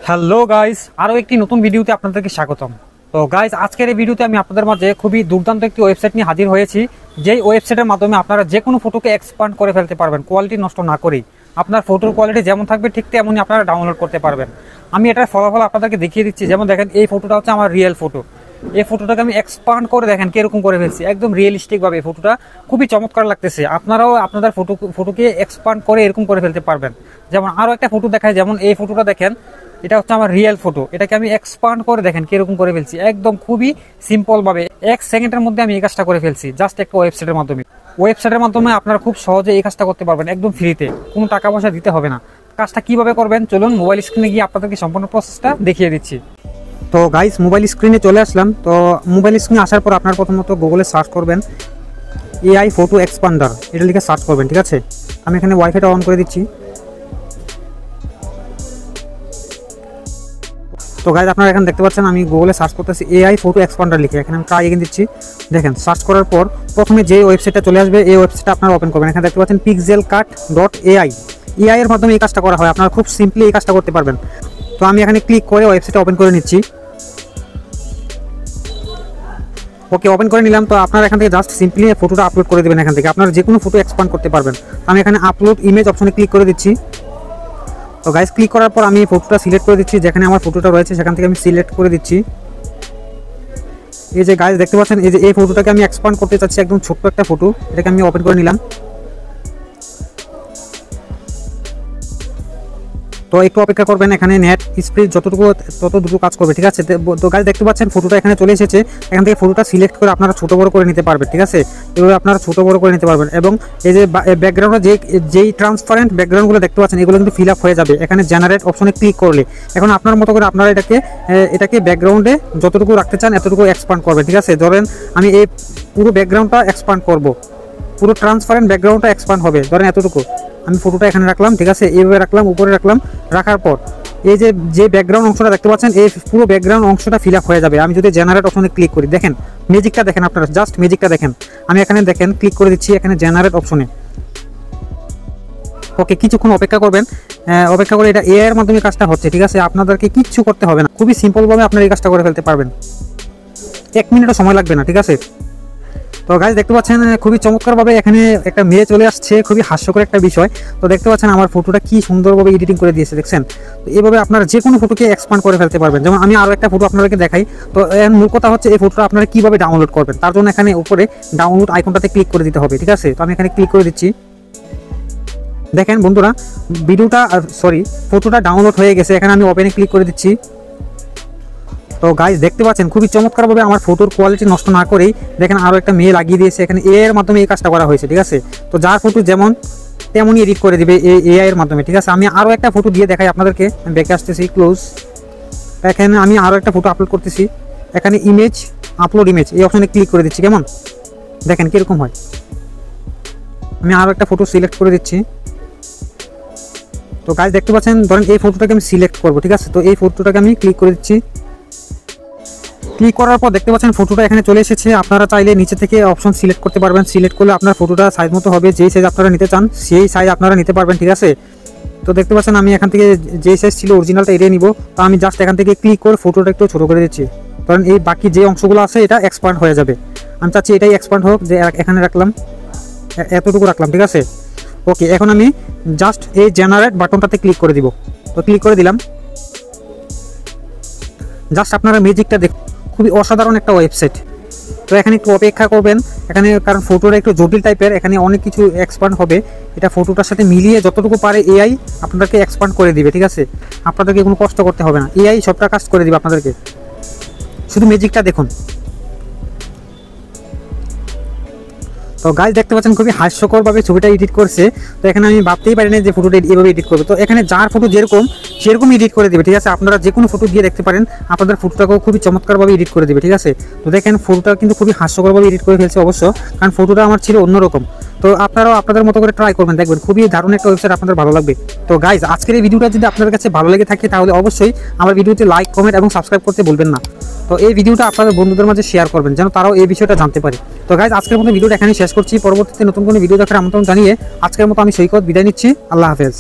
Hello guys, আরও একটি নতুন ভিডিওতে আপনাদেরকে স্বাগতম। তো গাইস, আজকের এই ভিডিওতে আমি আপনাদের মাঝে খুবই দুর্দান্ত একটি ওয়েবসাইট নিয়ে হাজির হয়েছি, যেই ওয়েবসাইটের মাধ্যমে আপনারা যে কোনো ফটোকে এক্সপান্ড করে ফেলতে পারবেন, কোয়ালিটি নষ্ট না করেই। আপনার ফটোর কোয়ালিটি যেমন থাকবে ঠিক তেমনই আপনারা ডাউনলোড করতে পারবেন। আমি এটার ফলাফল আপনাদেরকে দেখিয়ে দিচ্ছি। যেমন দেখেন, এই ফটোটা হচ্ছে আমার রিয়েল ফটো। এই ফটোটাকে আমি এক্সপান্ড করে দেখেন কিরকম করে ফেলছি, একদম রিয়েলিস্টিকভাবে। এই ফটোটা খুবই চমৎকার লাগতেছে। আপনারাও আপনাদের ফটোকে এক্সপান্ড করে এরকম করে ফেলতে পারবেন। যেমন আরও একটা ফটো দেখায়, যেমন এই ফটোটা দেখেন, এটা হচ্ছে আমার রিয়েল ফটো। এটাকে আমি এক্সপান্ড করে দেখেন কিরকম করে ফেলছি, একদম খুবই সিম্পল ভাবে 1 সেকেন্ডের মধ্যে আমি এই কাজটা করে ফেলছি, জাস্ট একটা ওয়েবসাইটের মাধ্যমে। ওয়েবসাইটের মাধ্যমে আপনারা খুব সহজে এই কাজটা করতে পারবেন, একদম ফ্রিতে, কোনো টাকা পয়সা দিতে হবে না। কাজটা কিভাবে করবেন চলুন মোবাইল স্ক্রিনে গিয়ে আপনাদেরকে সম্পূর্ণ প্রসেসটা দেখিয়ে দিচ্ছি। তো গাইস, মোবাইল স্ক্রিনে চলে আসলাম। তো মোবাইল স্ক্রিনে আসার পর আপনার প্রথমত গুগলে সার্চ করবেন এআই ফটো এক্সপান্ডার, এটা লিখে সার্চ করবেন, ঠিক আছে। আমি এখানে ওয়াইফাইটা অন করে দিচ্ছি। তো গাইস, আপনারা এখানে দেখতে পাচ্ছেন আমি গুগলে সার্চ করতেছি এআই ফটো এক্সপান্ডার লিখে। এখানে আমি ট্রাই এগেন দিচ্ছি। দেখেন, সার্চ করার পর প্রথমে যে ওয়েবসাইটটা চলে আসবে, এই ওয়েবসাইটটা আপনারা ওপেন করবেন। এখানে দেখতে পাচ্ছেন pixelcut.ai। এআই এর মাধ্যমে এই কাজটা করা হয়, আপনারা খুব সিম্পলি এই কাজটা করতে পারবেন। তো আমি এখানে ক্লিক করে ওয়েবসাইটটা ওপেন করে নিচ্ছি। ওকে, ওপেন করে নিলাম। তো আপনারা এখান থেকে জাস্ট সিম্পলি ফটোটা আপলোড করে দেবেন। এখান থেকে আপনারা যে কোনো ফটো এক্সপান্ড করতে পারবেন। আমি এখানে আপলোড ইমেজ অপশনে ক্লিক করে দিচ্ছি। তো গাইস, ক্লিক করার পর আমি ফটোটা সিলেক্ট করে দিচ্ছি, যেখানে আমার ফটোটা রয়েছে সেখান থেকে আমি সিলেক্ট করে দিচ্ছি। এই যে গাইস দেখতে পাচ্ছেন, এই যে এই ফটোটাকে আমি এক্সপান্ড করতে চাচ্ছি, একদম ছোট্ট একটা ফটো। এটাকে আমি ওপেন করে নিলাম। তো একটু অপেক্ষা করবেন, এখানে নেট স্পিড তত দ্রুত কাজ করবে, ঠিক আছে। তো গাইস দেখতে পাচ্ছেন ফটোটা এখানে চলে এসেছে। এখান থেকে ফটোটা সিলেক্ট করে আপনারা ছোট বড় করে নিতে পারবেন, ঠিক আছে। এভাবে আপনারা ছোট বড় করে নিতে পারবেন। এবং এই যে ব্যাকগ্রাউন্ডে যেই ট্রান্সপারেন্ট ব্যাকগ্রাউন্ডগুলো দেখতে পাচ্ছেন, এগুলো কিন্তু ফিল আপ হয়ে যাবে এখানে জেনারেট অপশনে ক্লিক করলে। এখন আপনার মতো করে আপনারা এটাকে ব্যাকগ্রাউন্ডে যতটুকু রাখতে চান এতটুকু এক্সপান্ড করবেন, ঠিক আছে। ধরেন আমি এই পুরো ব্যাকগ্রাউন্ডটা এক্সপান্ড করব, পুরো ট্রান্সপারেন্ট ব্যাকগ্রাউন্ডটা এক্সপান্ড হবে, ধরেন এতটুকু। আমি ফটোটা এখানে রাখলাম, ঠিক আছে, এইভাবে রাখলাম, উপরে রাখলাম। রাখার পর এই যে ব্যাকগ্রাউন্ড অংশটা দেখতে পাচ্ছেন, এই পুরো ব্যাকগ্রাউন্ড অংশটা ফিল আপ হয়ে যাবে। আমি যদি জেনারেট অপশনে ক্লিক করি, দেখেন ম্যাজিকটা দেখেন, আপনারা জাস্ট ম্যাজিকটা দেখেন। আমি এখানে দেখেন ক্লিক করে দিচ্ছি এখানে জেনারেট অপশনে। ওকে, কিছুক্ষণ অপেক্ষা করবেন। অপেক্ষা করে এটা এআই এর মাধ্যমে কাজটা হচ্ছে, ঠিক আছে। আপনাদেরকে কিচ্ছু করতে হবে না, খুবই সিম্পলভাবে আপনারা এই কাজটা করে ফেলতে পারবেন। 1 মিনিটও সময় লাগবে না, ঠিক আছে। তো গাইস দেখতে পাচ্ছেন খুবই চমৎকারভাবে এখানে একটা মেয়ে চলে আসছে, খুবই হাস্যকর একটা বিষয়। তো দেখতে পাচ্ছেন আমার ফটোটা কি সুন্দরভাবে এডিটিং করে দিয়েছে, দেখছেন। তো এইভাবে আপনারা যে কোনো ফটোকে এক্সপান্ড করে ফেলতে পারবেন। যেমন আমি আরও একটা ফটো আপনাদেরকে দেখাই। তো এর মূল কথা হচ্ছে এই ফটোটা আপনারা কীভাবে ডাউনলোড করবেন, তার জন্য এখানে উপরে ডাউনলোড আইকনটাতে ক্লিক করে দিতে হবে, ঠিক আছে। তো আমি এখানে ক্লিক করে দিচ্ছি। দেখেন বন্ধুরা, ফটোটা ডাউনলোড হয়ে গেছে। এখানে আমি ওপেনে ক্লিক করে দিচ্ছি। তো গাইস দেখতে পাচ্ছেন খুবই চমৎকারভাবে আমার ফটোর কোয়ালিটি নষ্ট না করেই দেখেন আরও একটা মেয়ে লাগিয়ে দিয়েছে। এখানে এআই এর মাধ্যমে এই কাজটা করা হয়েছে, ঠিক আছে। তো যার ফটো যেমন তেমনই এডিট করে দিবে এআই এর মাধ্যমে, ঠিক আছে। আমি আরও একটা ফটো দিয়ে দেখাই আপনাদেরকে। আমি ব্যাকে আসতেছি, ক্লোজ। এখানে আমি আরও একটা ফটো আপলোড করতেছি। এখানে ইমেজ, আপলোড ইমেজ, এই অপশনে ক্লিক করে দিচ্ছি। কেমন দেখেন কীরকম হয়। আমি আরও একটা ফটো সিলেক্ট করে দিচ্ছি। তো গাইস দেখতে পাচ্ছেন, ধরেন এই ফটোটাকে আমি সিলেক্ট করবো, ঠিক আছে। তো এই ফটোটাকে আমি ক্লিক করে দিচ্ছি। ক্লিক করার পর দেখতে পাচ্ছেন ফটোটা এখানে চলে এসেছে। আপনারা চাইলে নিচে থেকে অপশন সিলেক্ট করতে পারবেন। সিলেক্ট করলে আপনার ফটোটা সাইজ মতো হবে, যেই সাইজ আপনারা নিতে চান সেই সাইজ আপনারা নিতে পারবেন, ঠিক আছে। তো দেখতে পাচ্ছেন আমি এখান থেকে যেই সাইজ ছিল অরিজিনালটা এটাই নিব। তো আমি জাস্ট এখান থেকে ক্লিক করে ফটোটা একটু ছোটো করে দিচ্ছি, কারণ এই বাকি যে অংশগুলো আছে এটা এক্সপান্ড হয়ে যাবে। আমি চাচ্ছি এটাই এক্সপান্ড হোক, যে এখানে রাখলাম, এতটুকু রাখলাম, ঠিক আছে। ওকে, এখন আমি জাস্ট এই জেনারেট বাটনটাতে ক্লিক করে দিব। তো ক্লিক করে দিলাম। জাস্ট আপনারা ম্যাজিকটা দেখুন, খুবই অসাধারণ একটা ওয়েবসাইট। তো এখানে একটু অপেক্ষা করবেন এখানে, কারণ ফটোটা একটু জটিল টাইপের, এখানে অনেক কিছু এক্সপান্ড হবে। এটা ফটোটার সাথে মিলিয়ে যতটুকু পারে এআই আপনাদেরকে এক্সপান্ড করে দিবে, ঠিক আছে। আপনাদেরকে কোনো কষ্ট করতে হবে না, এআই সবটা কাজ করে দিবে আপনাদেরকে। শুধু ম্যাজিকটা দেখুন। তো গাইস দেখতে পাচ্ছেন খুবই হাস্যকরভাবে ছবিটা এডিট করছে। তো এখানে আমি ভাবতেই পারি না যে ফটোটা এভাবে এডিট করবে। তো এখানে যার ফটো যেরকম সেরকম এডিট করে দেবে, ঠিক আছে। আপনারা যে কোনো ফটো দিয়ে দেখতে পারেন, আপনাদের ফটোটাকেও খুবই চমৎকারভাবে এডিট করে দেবে, ঠিক আছে। তো দেখেন ফটোটা কিন্তু খুবই হাস্যকরভাবে এডিট করে ফেলছে অবশ্য, কারণ ফটোটা আমার ছিল অন্যরকম। তো আপনারাও আপনাদের মতো করে ট্রাই করবেন, দেখবেন খুবই দারুণ একটা ওয়েবসাইট, আপনাদের ভালো লাগবে। তো গাইস আজকের এই ভিডিওটা যদি আপনাদের কাছে ভালো লেগে থাকে তাহলে অবশ্যই আমার ভিডিওতে লাইক, কমেন্ট এবং সাবস্ক্রাইব করতে ভুলবেন না। তো এই ভিডিওটা আপনাদের বন্ধুদের মাঝে শেয়ার করবেন, যেন তারাও এই বিষয়টা জানতে পারে। তো গাইস আজকের মতো ভিডিওটা এখানেই শেষ করছি। পরবর্তীতে নতুন কোনো ভিডিও দেখার আমন্ত্রণ জানিয়ে আজকের মতো আমি সৈকত বিদায় নিচ্ছি। আল্লাহ হাফেজ।